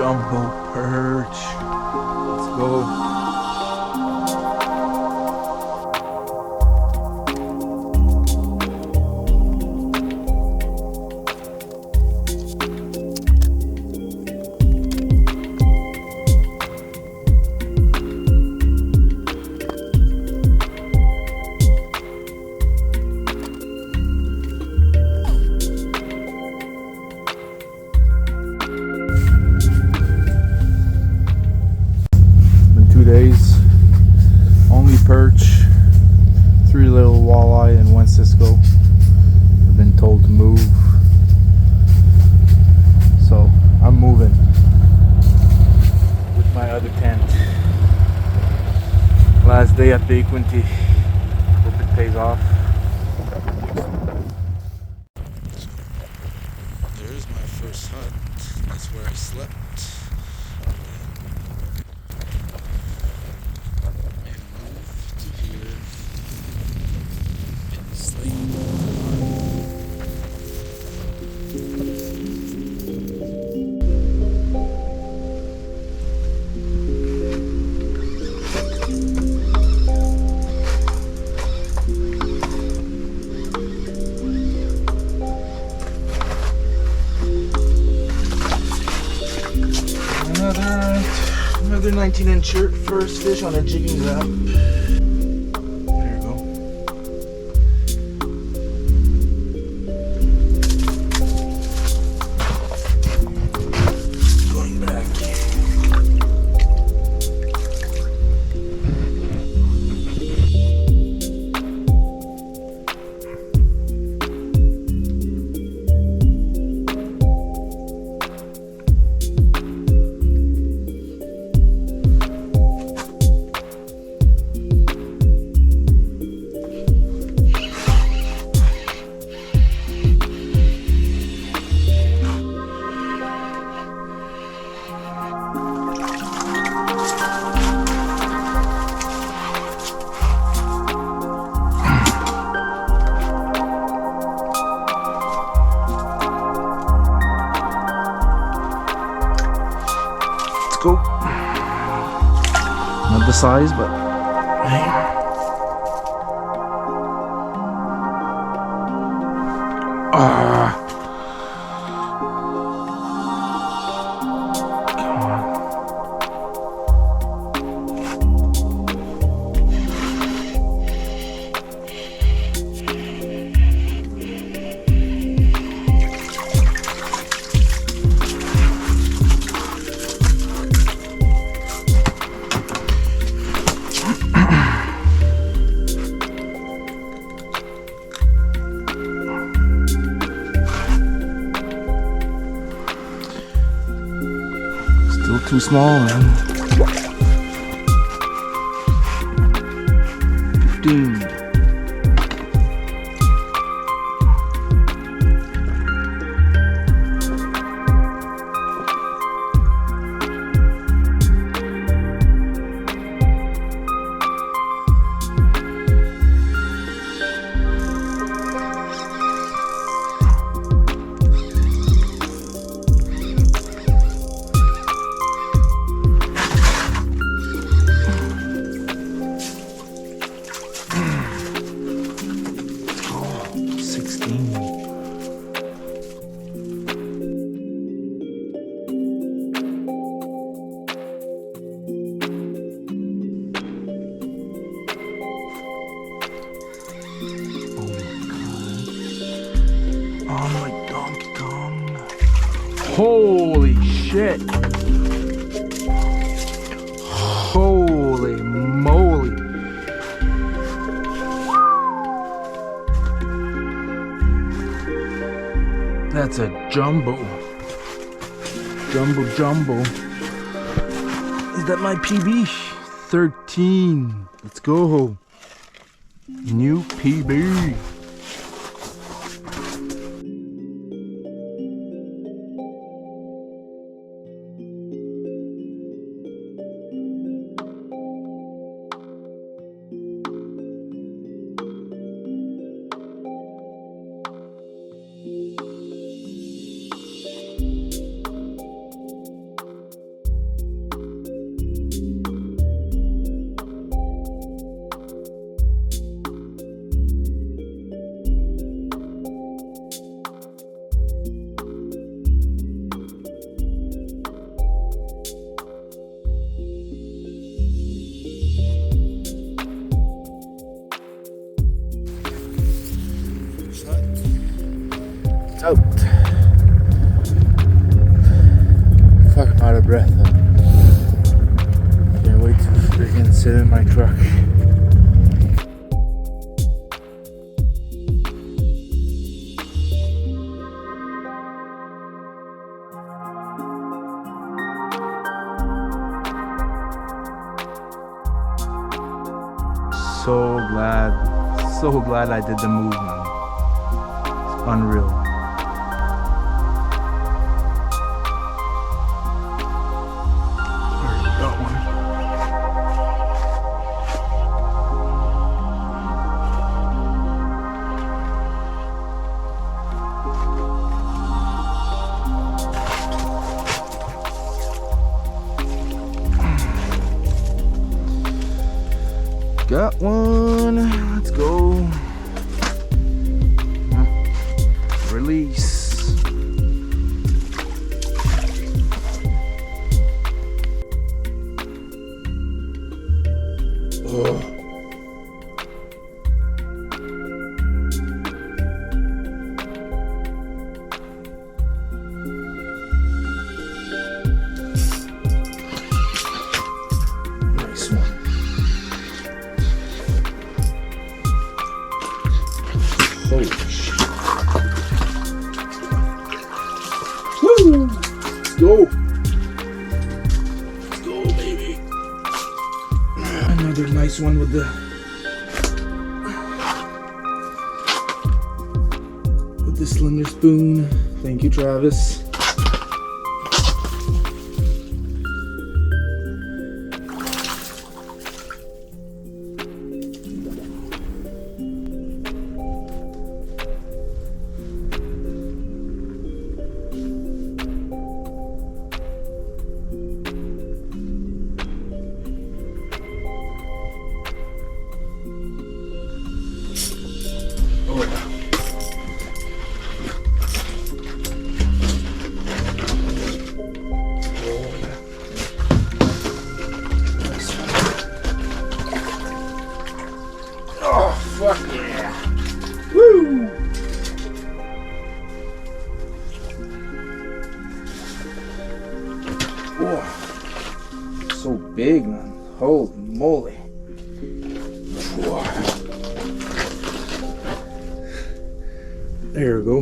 jumbo perch. Let's go. Days, only perch, 3 little walleye and 1 cisco. I've been told to move, so I'm moving with my other tent. Last day at Bay of Quinte. Hope it pays off. There's my first hut. That's where I slept. Another 19-inch first fish on a jigging grab. There you go. Going back. Go. Not the size, but hey. Still too small, man. 15. On my Donkey Kong. Holy shit. Holy moly. That's a jumbo. Jumbo. Is that my PB? 13. Let's go. New PB. out. Fuck, I'm out of breath. Can't wait to freaking sit in my truck. So glad I did the move, man. It's unreal. Already got one. Got one. Let's go. Release. Oh. Nice one. Holy shit. Woo! Let's go. Let's go, baby. Another nice one with the slender spoon. Thank you, Travis. Fuck yeah. Woo! Oh, so big, man. Holy moly. Whoa. There we go.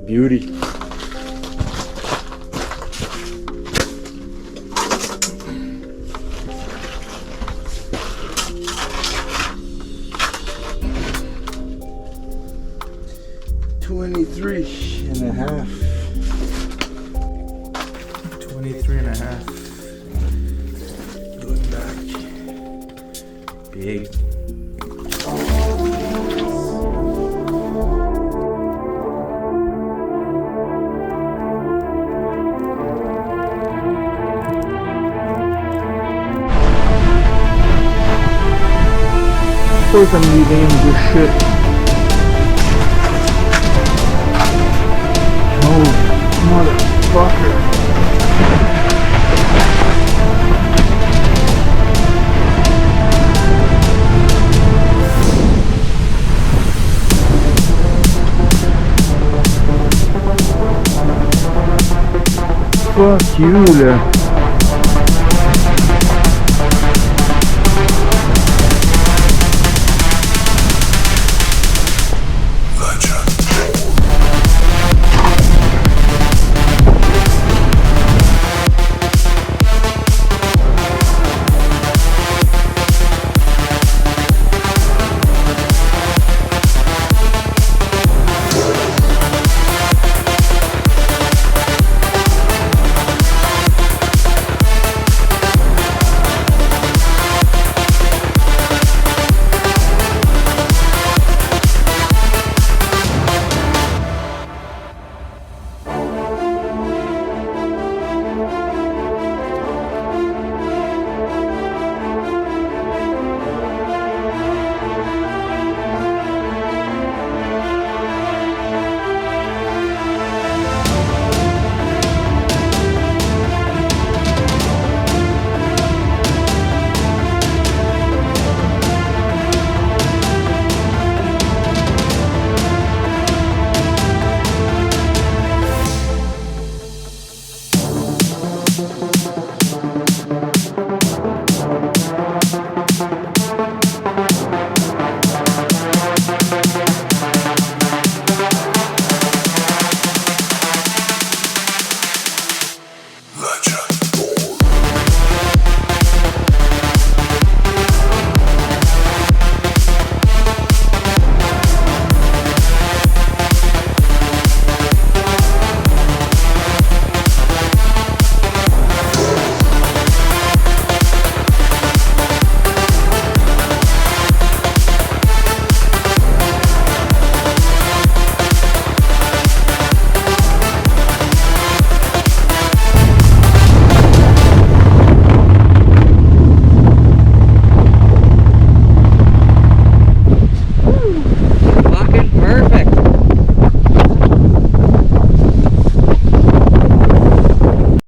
Beauty. $23.5. 23.5. Going back. Big. Of course I'm leaving this shit. Oh, motherfucker. Fuck you,